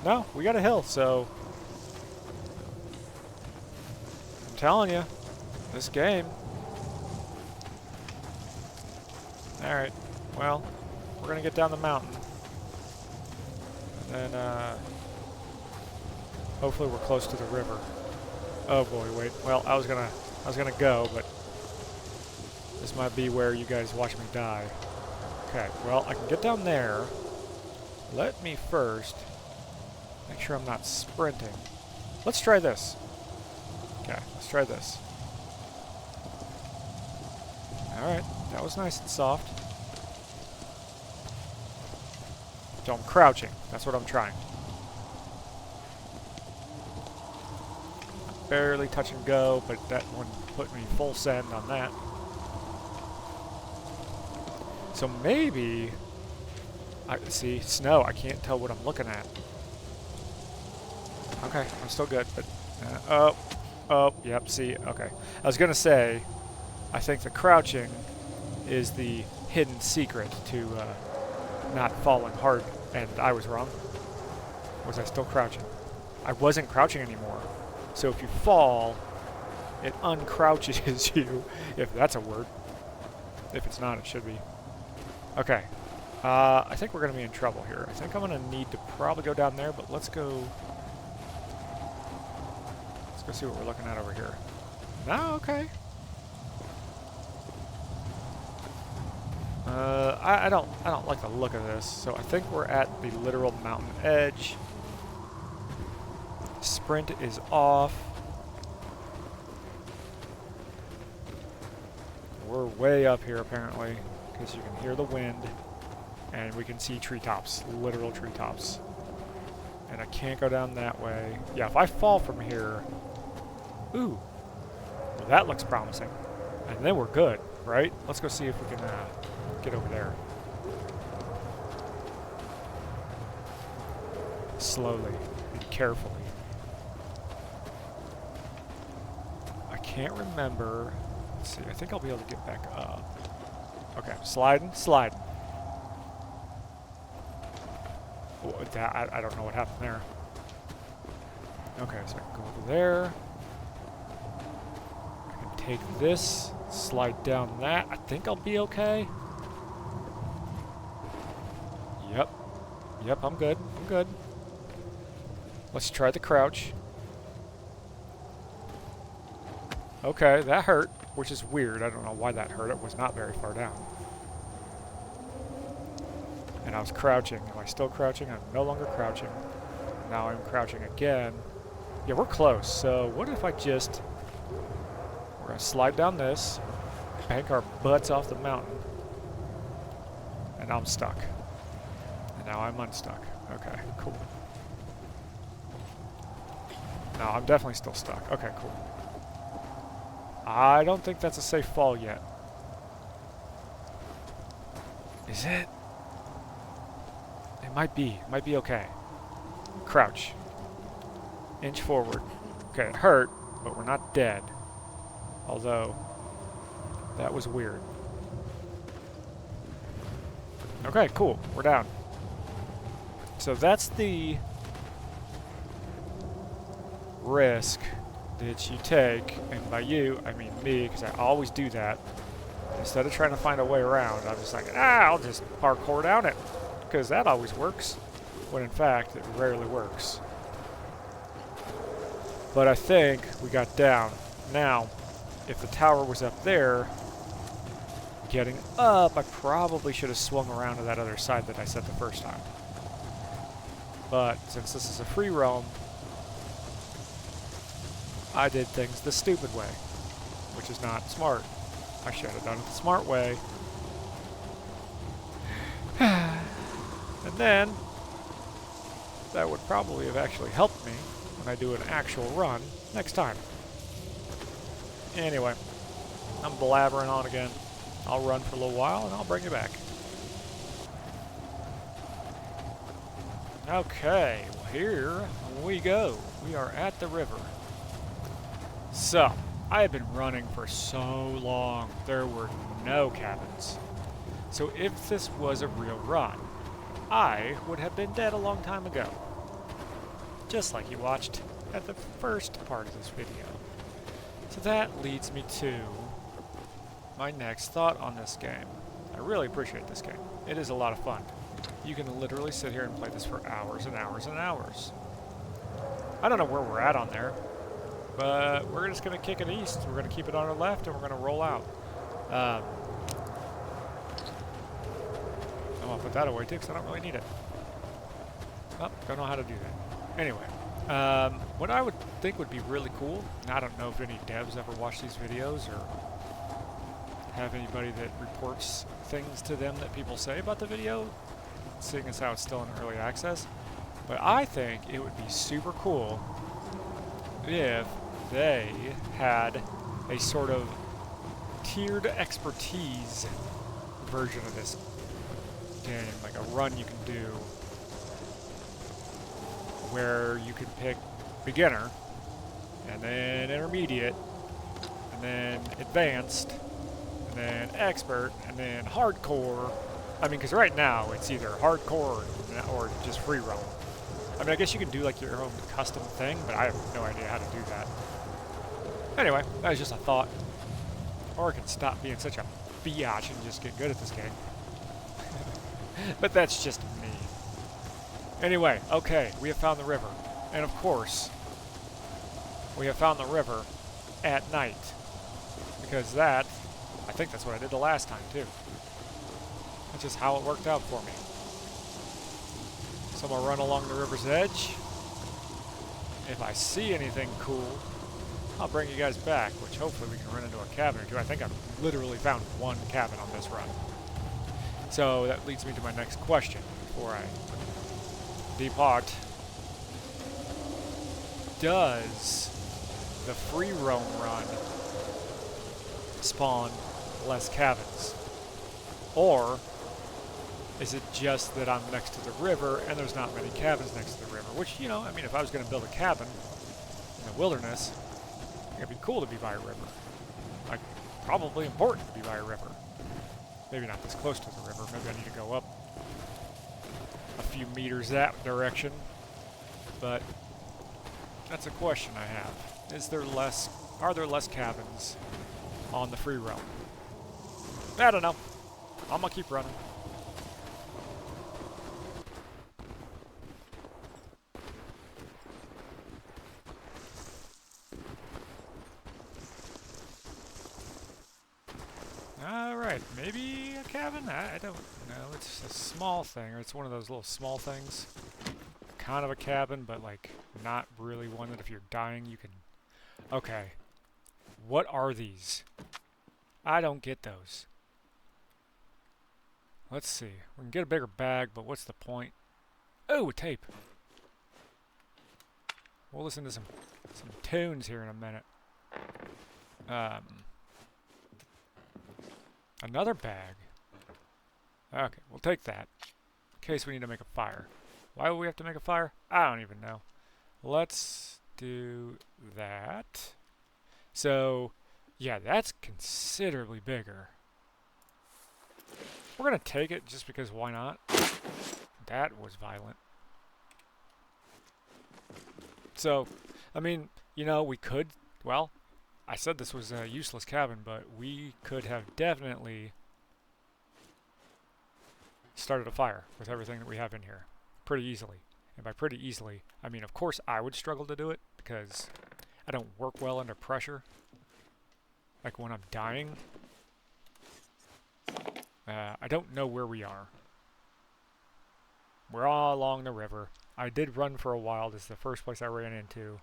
No, we got a hill, so... I'm telling you, this game... Alright, well, we're gonna get down the mountain. And then, hopefully we're close to the river. Oh boy, wait. Well, I was gonna go, but... This might be where you guys watch me die. Okay, well, I can get down there. Let me first make sure I'm not sprinting. Let's try this. Okay, let's try this. Alright, that was nice and soft. So I'm crouching. That's what I'm trying. Barely touch and go, but that one put me full send on that. So maybe... see, snow. I can't tell what I'm looking at. Okay, I'm still good, but... yep, see, okay. I was going to say, I think the crouching is the hidden secret to not falling hard, and I was wrong. Was I still crouching? I wasn't crouching anymore. So if you fall, it uncrouches you, if that's a word. If it's not, it should be. Okay. I think we're going to be in trouble here. I think I'm going to need to probably go down there, but let's go see what we're looking at over here. No, okay. I don't like the look of this, so I think we're at the literal mountain edge. Sprint is off. We're way up here apparently, because you can hear the wind, and we can see treetops, literal treetops. And I can't go down that way. Yeah, if I fall from here, ooh, well, that looks promising. And then we're good, right? Let's go see if we can get over there. Slowly and carefully. I can't remember. Let's see, I think I'll be able to get back up. Okay, sliding. Oh, I don't know what happened there. Okay, so I can go over there. I can take this, slide down that. I think I'll be okay. Yep, I'm good. Let's try the crouch. Okay, that hurt, which is weird. I don't know why that hurt. It was not very far down. And I was crouching. Am I still crouching? I'm no longer crouching. Now I'm crouching again. Yeah, we're close. So what if I just... We're going to slide down this, bank our butts off the mountain, and now I'm stuck. And now I'm unstuck. Okay, cool. No, I'm definitely still stuck. Okay, cool. I don't think that's a safe fall yet. Is it? It might be. It might be okay. Crouch. Inch forward. Okay, it hurt, but we're not dead. Although, that was weird. Okay, cool. We're down. So that's the risk that you take, and by you, I mean me, because I always do that. Instead of trying to find a way around, I'm just like, I'll just parkour down it, because that always works, when in fact, it rarely works. But I think we got down. Now, if the tower was up there, getting up, I probably should have swung around to that other side that I said the first time. But since this is a free roam, I did things the stupid way, which is not smart. I should have done it the smart way. And then, that would probably have actually helped me when I do an actual run next time. Anyway, I'm blabbering on again. I'll run for a little while and I'll bring you back. Okay, well here we go. We are at the river. So, I have been running for so long, there were no cabins. So if this was a real run, I would have been dead a long time ago. Just like you watched at the first part of this video. So that leads me to my next thought on this game. I really appreciate this game. It is a lot of fun. You can literally sit here and play this for hours and hours and hours. I don't know where we're at on there, but we're just going to kick it east. We're going to keep it on our left, and we're going to roll out. I'm going to put that away, too, because I don't really need it. Oh, don't know how to do that. Anyway, what I would think would be really cool, and I don't know if any devs ever watch these videos or have anybody that reports things to them that people say about the video, seeing as how it's still in early access, but I think it would be super cool if they had a sort of tiered expertise version of this game, like a run you can do where you can pick beginner, and then intermediate, and then advanced, and then expert, and then hardcore. I mean, because right now it's either hardcore or just free roam. I mean, I guess you can do like your own custom thing, but I have no idea how to do that. Anyway, that was just a thought. Or I can stop being such a biatch and just get good at this game. But that's just me. Anyway, okay, we have found the river. And of course, we have found the river at night. Because that, I think that's what I did the last time too. That's just how it worked out for me. So I'm going to run along the river's edge. If I see anything cool, I'll bring you guys back, which hopefully we can run into a cabin or two. I think I've literally found one cabin on this run. So that leads me to my next question before I depart. Does the free roam run spawn less cabins? Or is it just that I'm next to the river and there's not many cabins next to the river? Which, you know, I mean, if I was going to build a cabin in the wilderness, it'd be cool to be by a river. Like, probably important to be by a river. Maybe not this close to the river. Maybe I need to go up a few meters that direction. But that's a question I have. Are there less cabins on the free roam? I don't know. I'm gonna keep running. Alright, maybe a cabin? I don't know. It's a small thing, or it's one of those little small things. Kind of a cabin, but like not really one that if you're dying you can... Okay. What are these? I don't get those. Let's see. We can get a bigger bag, but what's the point? Oh, a tape. We'll listen to some tunes here in a minute. Another bag. Okay, we'll take that. In case we need to make a fire. Why would we have to make a fire? I don't even know. Let's do that. So, yeah, that's considerably bigger. We're gonna take it just because why not? That was violent. So, I mean, you know, we could, well, I said this was a useless cabin, but we could have definitely started a fire with everything that we have in here pretty easily. And by pretty easily, I mean, of course, I would struggle to do it because I don't work well under pressure. Like when I'm dying. I don't know where we are. We're all along the river. I did run for a while. This is the first place I ran into.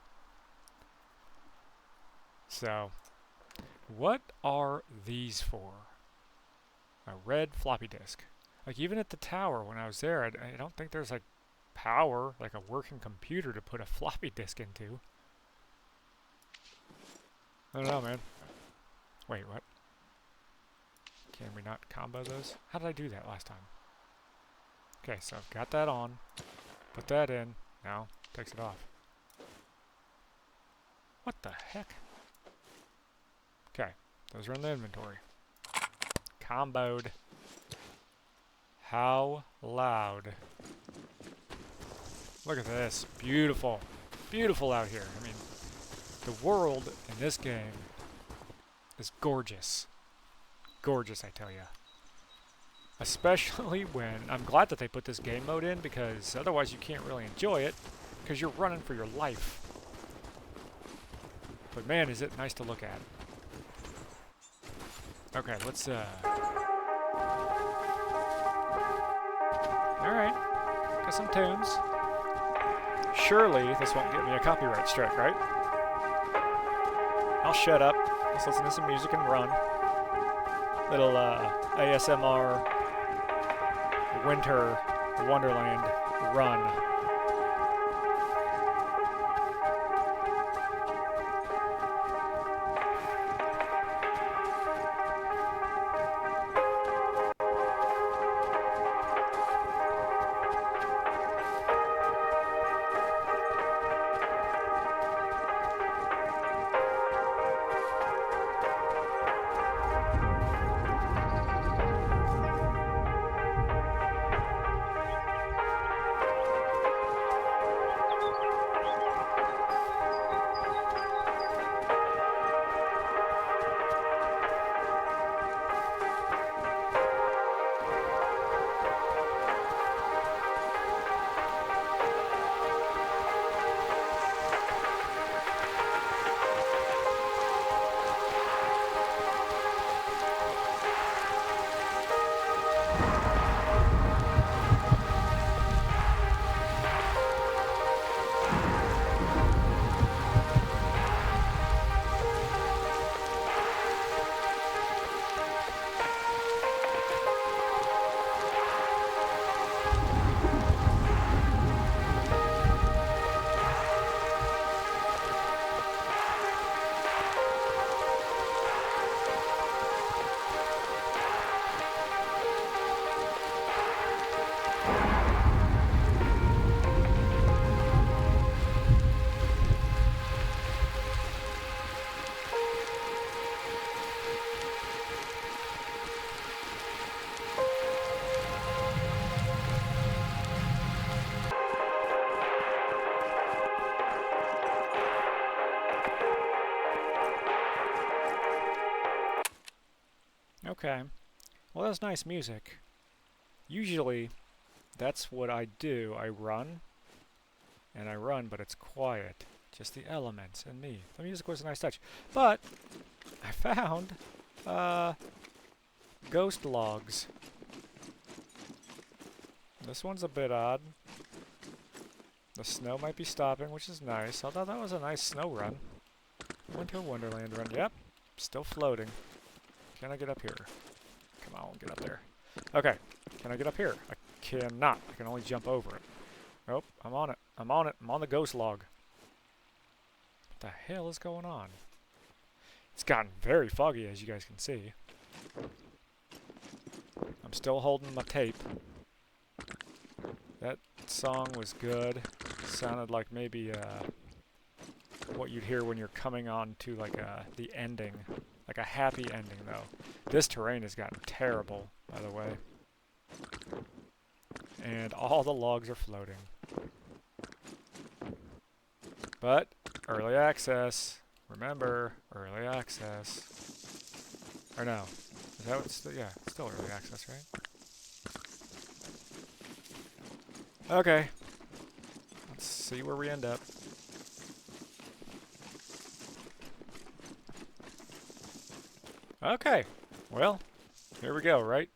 So, what are these for? A red floppy disk. Like even at the tower when I was there, I don't think there's like power, like a working computer to put a floppy disk into. I don't know, man. Wait, what? Can we not combo those? How did I do that last time? Okay, so I've got that on. Put that in. Now, takes it off. What the heck? Okay, those are in the inventory. Comboed. How loud. Look at this. Beautiful. Beautiful out here. I mean, the world in this game is gorgeous. Gorgeous, I tell ya. Especially when, I'm glad that they put this game mode in because otherwise you can't really enjoy it because you're running for your life. But man, is it nice to look at. Okay, let's Alright, got some tunes. Surely this won't get me a copyright strike, right? I'll shut up. Let's listen to some music and run. Little ASMR Winter Wonderland run. Okay. Well, that's nice music. Usually, that's what I do. I run, and I run, but it's quiet. Just the elements and me. The music was a nice touch. But, I found, ghost logs. This one's a bit odd. The snow might be stopping, which is nice. Although that was a nice snow run. Winter Wonderland run. Yep. Still floating. Can I get up here? Come on, get up there. Okay. Can I get up here? I cannot. I can only jump over it. Nope. I'm on it. I'm on it. I'm on the ghost log. What the hell is going on? It's gotten very foggy, as you guys can see. I'm still holding my tape. That song was good. Sounded like maybe what you'd hear when you're coming on to like the ending. Like a happy ending, though. This terrain has gotten terrible, by the way. And all the logs are floating. But, early access. Remember, early access. Or no. Is that what's yeah, it's still early access, right? Okay. Let's see where we end up. Okay. Well, here we go, right?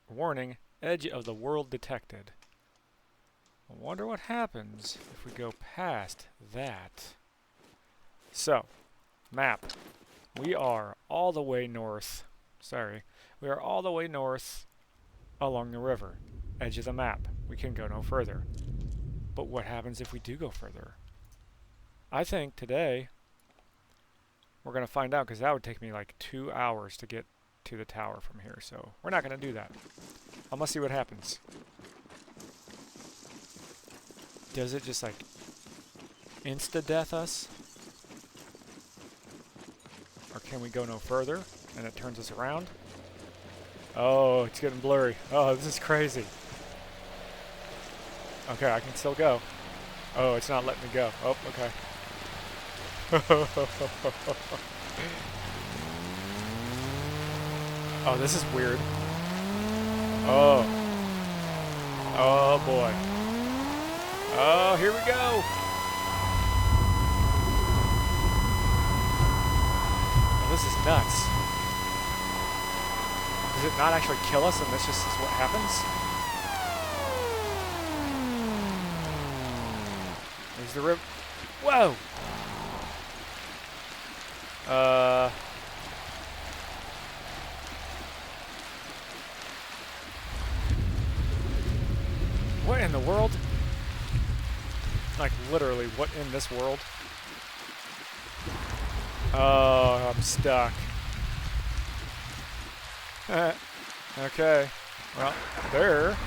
Warning, edge of the world detected. I wonder what happens if we go past that. So, map. We are all the way north. Sorry. We are all the way north along the river. Edge of the map. We can go no further. But what happens if we do go further? I think today we're going to find out, because that would take me like 2 hours to get to the tower from here. So we're not going to do that. I'm going to see what happens. Does it just like insta-death us? Or can we go no further and it turns us around? Oh, it's getting blurry. Oh, this is crazy. Okay, I can still go. Oh, it's not letting me go. Oh, okay. Oh, this is weird. Oh. Oh, boy. Oh, here we go. Oh, this is nuts. Does it not actually kill us and this just is what happens? There's the river. Whoa! What in the world? Like, literally, what in this world? Oh, I'm stuck. Okay. Well, there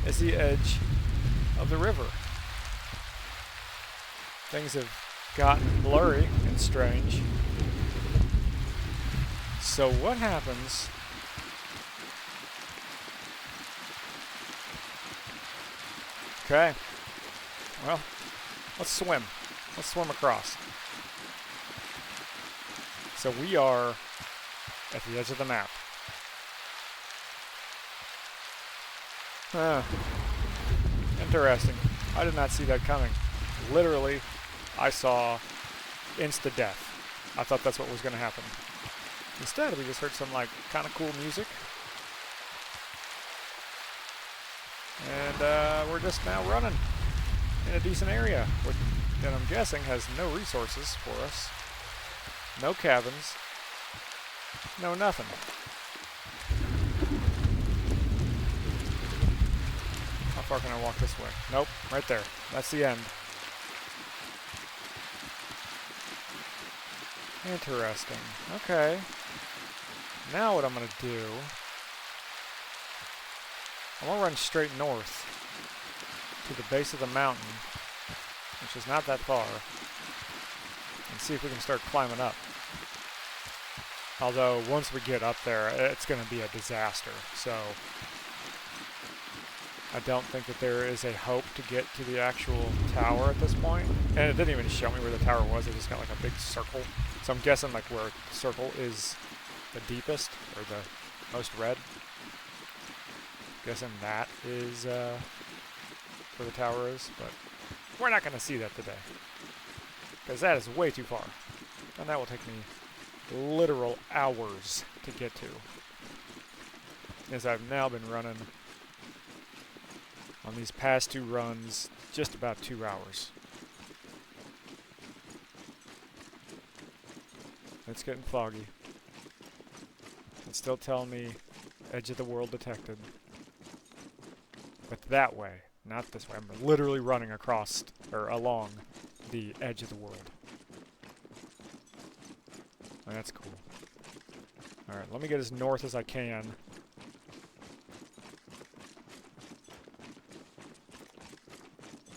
is the edge of the river. Things have gotten blurry and strange. So what happens? Okay. Well, let's swim. Let's swim across. So we are at the edge of the map. Interesting. I did not see that coming. Literally, I saw insta-death. I thought that's what was going to happen. Instead, we just heard some, like, kind of cool music. And we're just now running in a decent area, which then I'm guessing has no resources for us. No cabins. No nothing. How far can I walk this way? Nope, right there. That's the end. Interesting. Okay. Now what I'm going to do, I'm going to run straight north to the base of the mountain, which is not that far, and see if we can start climbing up. Although, once we get up there, it's going to be a disaster, so I don't think that there is a hope to get to the actual tower at this point. And it didn't even show me where the tower was, it just got like a big circle. So I'm guessing like where the circle is the deepest, or the most red. Guessing that is where the tower is, but we're not going to see that today. Because that is way too far. And that will take me literal hours to get to. As I've now been running on these past 2 runs just about 2 hours. It's getting foggy. It's still telling me edge of the world detected. But that way, not this way. I'm literally running across, or along, the edge of the world. That's cool. Alright, let me get as north as I can.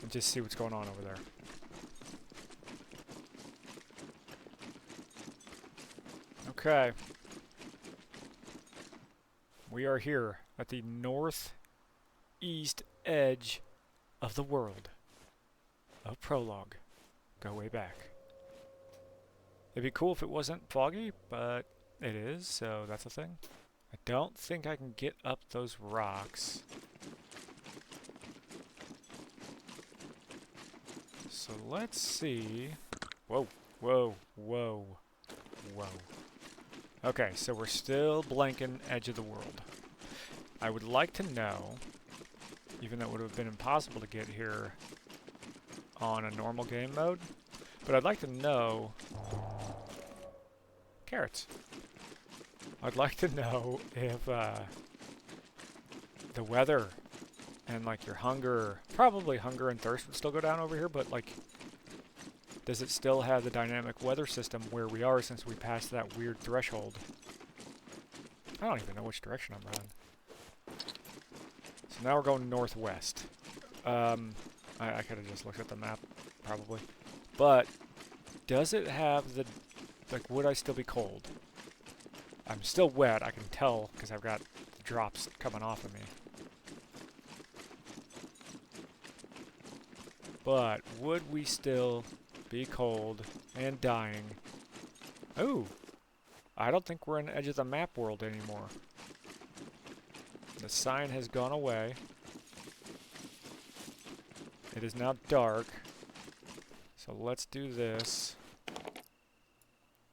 And just see what's going on over there. Okay. We are here at the northeast edge of the world of Prologue. Go way back. It'd be cool if it wasn't foggy, but it is, so that's a thing. I don't think I can get up those rocks. So let's see. Whoa, whoa, whoa, whoa. Okay, so we're still blanking edge of the world. I would like to know, even though it would have been impossible to get here on a normal game mode, but I'd like to know... Carrots. I'd like to know if the weather and like your hunger, probably hunger and thirst would still go down over here, but like, does it still have the dynamic weather system where we are since we passed that weird threshold? I don't even know which direction I'm running. So now we're going northwest. I could have just looked at the map, probably. But, does it have the... Like, would I still be cold? I'm still wet, I can tell, because I've got drops coming off of me. But, would we still be cold and dying? Ooh! I don't think we're in the edge of the map world anymore. The sign has gone away. It is now dark. So let's do this.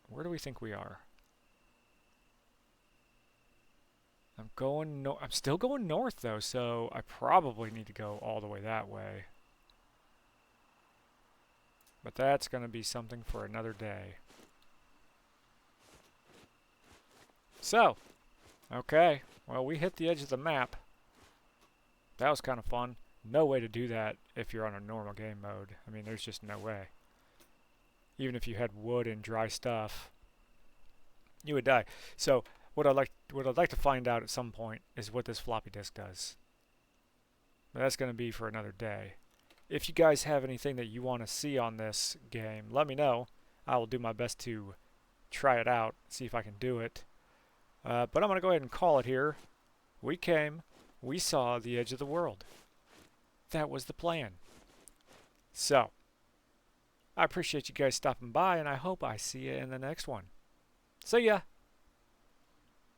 Where do we think we are? I'm still going north though, so I probably need to go all the way that way. But that's going to be something for another day. So, okay, well we hit the edge of the map. That was kind of fun. No way to do that if you're on a normal game mode. I mean, there's just no way. Even if you had wood and dry stuff, you would die. So, what I'd like to find out at some point is what this floppy disk does. But that's going to be for another day. If you guys have anything that you want to see on this game, let me know. I will do my best to try it out, see if I can do it. But I'm going to go ahead and call it here. We came, we saw the edge of the world. That was the plan. So, I appreciate you guys stopping by, and I hope I see you in the next one. See ya!